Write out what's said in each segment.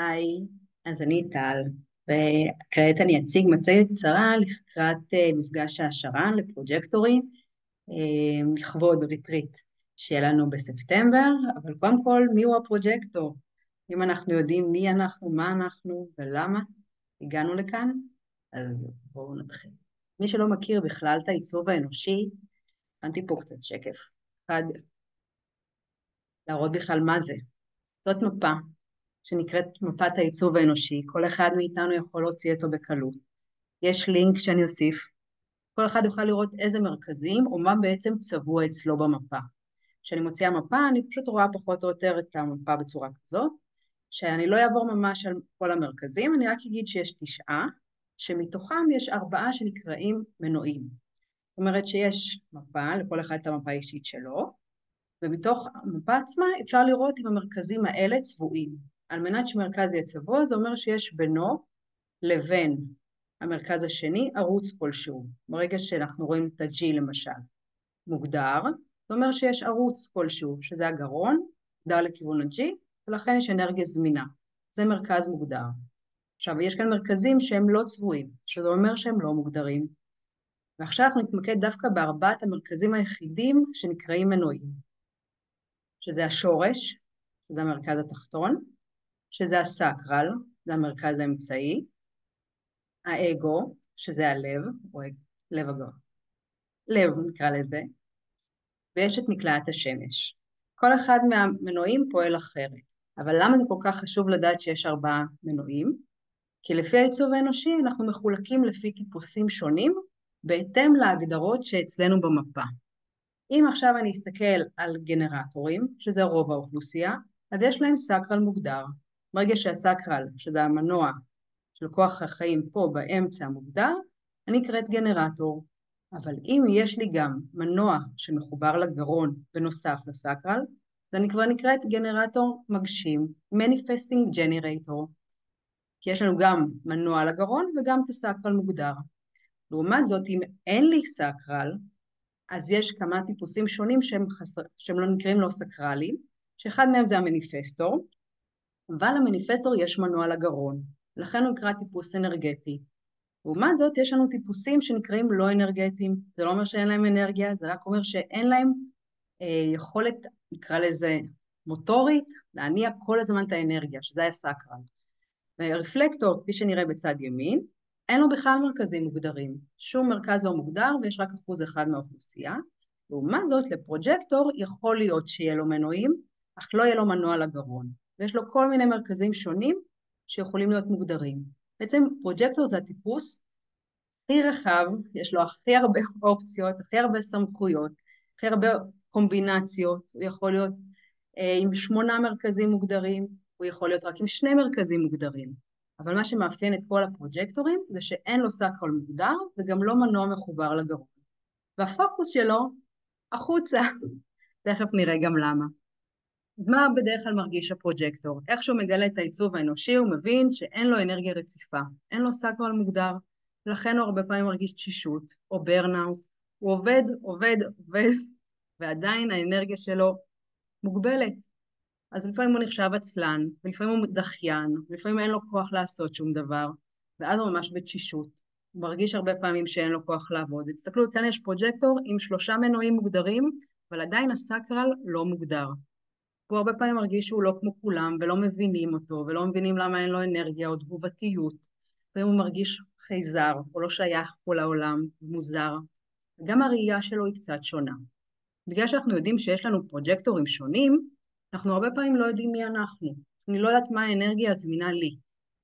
היי, אז אני טל, וכעת אני אציג מצגת קצרה לקראת מפגש העשרה לפרוג'קטורים, לכבוד ריטריט שיהיה לנו בספטמבר, אבל קודם כל, מיהו הפרוג'קטור? אם אנחנו יודעים מי אנחנו, מה אנחנו ולמה הגענו לכאן, אז בואו נתחיל. מי שלא מכיר בכלל את העיצוב האנושי, הכנתי פה קצת שקף. אחד, להראות בכלל מה זה. זאת מפה שנקראת מפת העיצוב האנושי, כל אחד מאיתנו יכול להוציא אותו בקלות. יש לינק שאני אוסיף, כל אחד יוכל לראות איזה מרכזים או מה בעצם צבוע אצלו במפה. כשאני מוציאה מפה, אני פשוט רואה פחות או יותר את המפה בצורה כזאת, שאני לא אעבור ממש על כל המרכזים, אני רק אגיד שיש 9, שמתוכם יש 4 שנקראים מנועים. זאת אומרת שיש מפה, לכל אחד את המפה האישית שלו, ומתוך המפה עצמה אפשר לראות אם המרכזים האלה צבועים. על מנת שמרכז יהיה צבוע, זה אומר שיש בינו לבין המרכז השני ערוץ כלשהו. ברגע שאנחנו רואים את ה-G למשל, מוגדר, זה אומר שיש ערוץ כלשהו, שזה הגרון, מוגדר לכיוון ה-G, ולכן יש אנרגיה זמינה. זה מרכז מוגדר. עכשיו, יש כאן מרכזים שהם לא צבועים, שזה אומר שהם לא מוגדרים. ועכשיו אנחנו נתמקד דווקא בארבעת המרכזים היחידים שנקראים מנועים. שזה השורש, שזה המרכז התחתון, שזה הסקרל, זה המרכז האמצעי, האגו, שזה הלב, או לב הגו, לב נקרא לזה, ויש את מקלעת השמש. כל אחד מהמנועים פועל אחרת, אבל למה זה כל כך חשוב לדעת שיש 4 מנועים? כי לפי העיצוב האנושי אנחנו מחולקים לפי טיפוסים שונים, בהתאם להגדרות שאצלנו במפה. אם עכשיו אני אסתכל על גנרטורים, שזה רוב האוכלוסייה, אז יש להם סקרל מוגדר. ברגע שהסקרל, שזה המנוע של כוח החיים פה באמצע מוגדר, אני אקראת גנרטור. אבל אם יש לי גם מנוע שמחובר לגרון בנוסף לסקרל, אז אני כבר נקראת גנרטור מגשים, Manifesting Generator, כי יש לנו גם מנוע לגרון וגם את הסקרל מוגדר. לעומת זאת, אם אין לי סקרל, אז יש כמה טיפוסים שונים שהם לא נקראים לא סקרליים, שאחד מהם זה המניפסטור, אבל למניפסטור יש מנוע לגרון, לכן הוא נקרא טיפוס אנרגטי. לעומת זאת, יש לנו טיפוסים שנקראים לא אנרגטיים, זה לא אומר שאין להם אנרגיה, זה רק אומר שאין להם יכולת, נקרא לזה מוטורית, להניע כל הזמן את האנרגיה, שזה הסקרל. ורפלקטור, כפי שנראה בצד ימין, אין לו בכלל מרכזים מוגדרים, שום מרכז לא מוגדר ויש רק 1% מהאוכלוסייה. לעומת זאת, לפרוג'קטור יכול להיות שיהיה לו מנועים, אך לא יהיה לו מנוע לגרון, ויש לו כל מיני מרכזים שונים שיכולים להיות מוגדרים. בעצם פרוג'קטור זה הטיפוס הכי רחב, יש לו הכי הרבה אופציות, הכי הרבה סמכויות, הכי הרבה קומבינציות, הוא יכול להיות עם 8 מרכזים מוגדרים, הוא יכול להיות רק עם 2 מרכזים מוגדרים. אבל מה שמאפיין את כל הפרוג'קטורים זה שאין לו סקרל מוגדר וגם לא מנוע מחובר לגרון. והפוקוס שלו החוצה, תכף נראה גם למה. מה בדרך כלל מרגיש הפרוג'קטור? איך שהוא מגלה את העיצוב האנושי הוא מבין שאין לו אנרגיה רציפה, אין לו סקרל מוגדר, לכן הוא הרבה פעמים מרגיש תשישות או ברנאוט, הוא עובד, עובד, עובד, ועדיין האנרגיה שלו מוגבלת. אז לפעמים הוא נחשב עצלן, ולפעמים הוא דחיין, ולפעמים אין לו כוח לעשות שום דבר, ואז הוא ממש בתשישות. הוא מרגיש הרבה פעמים שאין לו כוח לעבוד. תסתכלו, כאן יש פרוג'קטור עם 3 מנועים מוגדרים, אבל עדיין הסקרל לא מוגדר. הוא הרבה פעמים מרגיש שהוא לא כמו כולם, ולא מבינים אותו, ולא מבינים למה אין לו אנרגיה או תגובתיות. לפעמים הוא מרגיש חייזר, או לא שייך פה לעולם, מוזר. גם הראייה שלו היא קצת שונה. בגלל שאנחנו יודעים שיש לנו פרוג'קטורים שונים, אנחנו הרבה פעמים לא יודעים מי אנחנו. אני לא יודעת מה האנרגיה הזמינה לי.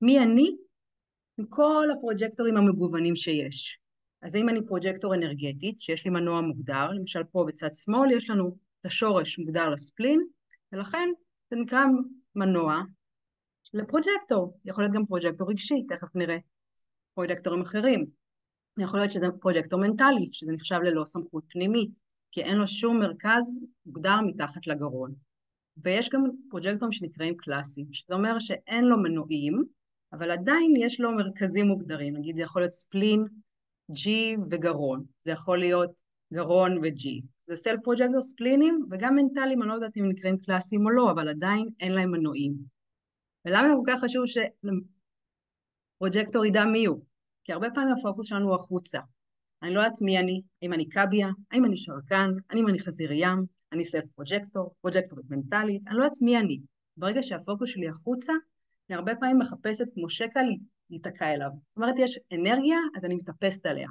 מי אני? מכל הפרוג'קטורים המגוונים שיש. אז אם אני פרוג'קטור אנרגטית, שיש לי מנוע מוגדר, למשל פה בצד שמאל יש לנו את השורש מוגדר לספלין, ולכן זה נקרא מנוע לפרוג'קטור. יכול להיות גם פרוג'קטור רגשי, תכף נראה פרוג'קטורים אחרים. יכול להיות שזה פרוג'קטור מנטלי, שזה נחשב ללא סמכות פנימית, כי אין לו שום מרכז מוגדר מתחת לגרון. ויש גם פרוג'קטורים שנקראים קלאסיים, שזה אומר שאין לו מנועים, אבל עדיין יש לו מרכזים מוגדרים. נגיד זה יכול להיות ספלין, G וגרון. זה יכול להיות גרון ו-G. זה סל פרוג'קטור ספלינים, וגם מנטליים, אני לא יודעת אם הם נקראים קלאסיים או לא, אבל עדיין אין להם מנועים. ולמה זה כל כך חשוב שפרוג'קטור ידע מי הוא? כי הרבה פעמים הפוקוס שלנו הוא החוצה. אני לא יודעת מי אני, האם אני קביה, האם אני שרקן, האם אני חזיר ים, אני סלף פרוג'קטור, פרוג'קטורית מנטלית, אני לא יודעת מי אני. ברגע שהפוקוס שלי החוצה, אני הרבה פעמים מחפשת כמו שקע להיתקע אליו. זאת אומרת, יש אנרגיה, אז אני מטפסת עליה.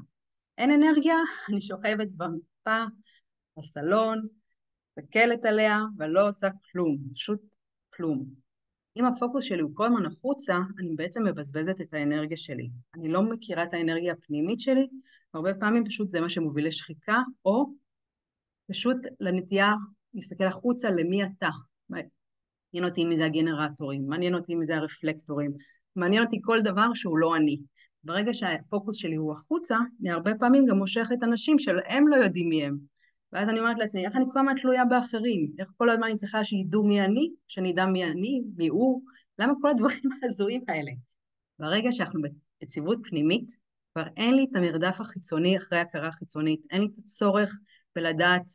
אין אנרגיה, אני שוכבת במיטה, בסלון, מסתכלת עליה, ולא עושה כלום, פשוט כלום. אם הפוקוס שלי הוא כל הזמן החוצה, אני בעצם מבזבזת את האנרגיה שלי. אני לא מכירה את האנרגיה הפנימית שלי, והרבה פעמים פשוט זה מה שמוביל לשחיקה, או פשוט לנטייה להסתכל החוצה למי אתה. מעניין אותי מי זה הגנרטורים, מעניין אותי מי זה הרפלקטורים, מעניין אותי כל דבר שהוא לא אני. ברגע שהפוקוס שלי הוא החוצה, אני הרבה פעמים גם מושכת אנשים שהם לא יודעים מי הם. ואז אני אומרת לעצמי, איך אני כל הזמן תלויה באחרים? איך כל הזמן אני צריכה שידעו מי אני, שאני אדע מי אני, מי הוא? למה כל הדברים ההזויים האלה? ברגע שאנחנו ביציבות פנימית, כבר אין לי את המרדף החיצוני אחרי הכרה חיצונית, אין לי את הצורך בלדעת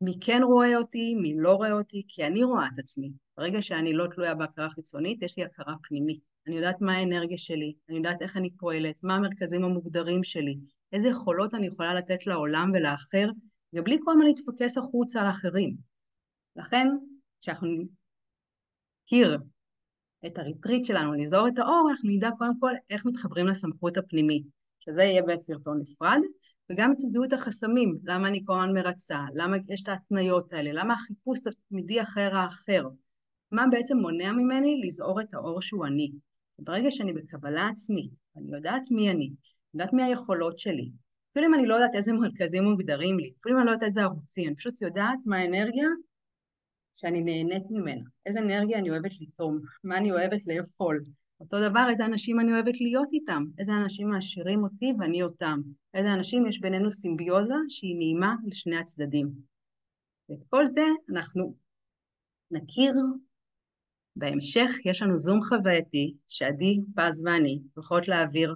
מי כן רואה אותי, מי לא רואה אותי, כי אני רואה את עצמי. ברגע שאני לא תלויה בהכרה חיצונית, יש לי הכרה פנימית. אני יודעת מה האנרגיה שלי, אני יודעת איך אני פועלת, מה המרכזים המוגדרים שלי, איזה יכולות אני יכולה לתת לעולם ולאחר, ובלי כל הזמן להתפקס החוצה על אחרים. לכן, כשאנחנו נכיר את הריטריט שלנו, לזהור את האור, אנחנו נדע קודם כל איך מתחברים לסמכות הפנימית, שזה יהיה בסרטון נפרד, וגם תזהו את החסמים, למה אני כל הזמן מרצה, למה יש את ההתניות האלה, למה החיפוש התמידי אחר האחר, מה בעצם מונע ממני לזהור את האור שהוא אני. ברגע שאני בקבלה עצמית, אני יודעת מי אני, יודעת מי היכולות שלי, אפילו אם אני לא יודעת איזה מרכזים מוגדרים לי, אפילו אם אני לא יודעת איזה ערוצים, אני פשוט יודעת מה האנרגיה שאני נהנית ממנה, איזה אנרגיה אני אוהבת לטום, מה אני אוהבת לאכול. אותו דבר, איזה אנשים אני אוהבת להיות איתם, איזה אנשים מעשירים אותי ואני אותם, איזה אנשים יש בינינו סימביוזה שהיא נעימה לשני הצדדים. ואת כל זה אנחנו נכיר בהמשך. יש לנו זום חווייתי שעדי פז ואני יכולות להעביר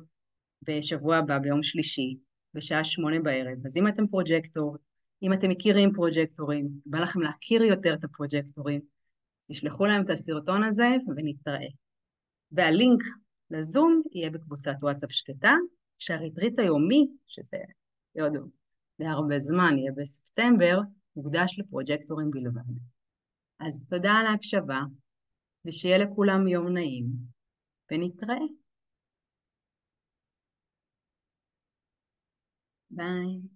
בשבוע הבא ביום שלישי בשעה 8 בערב. אז אם אתם פרוג'קטור, אם אתם מכירים פרוג'קטורים, בא לכם להכיר יותר את הפרוג'קטורים, תשלחו להם את הסרטון הזה ונתראה. והלינק לזום יהיה בקבוצת וואטסאפ שקטה, שהריטריט היומי, שזה עוד די הרבה זמן, יהיה בספטמבר, מוקדש לפרוג'קטורים בלבד. אז תודה על ההקשבה, ושיהיה לכולם יום נעים, ונתראה. ביי.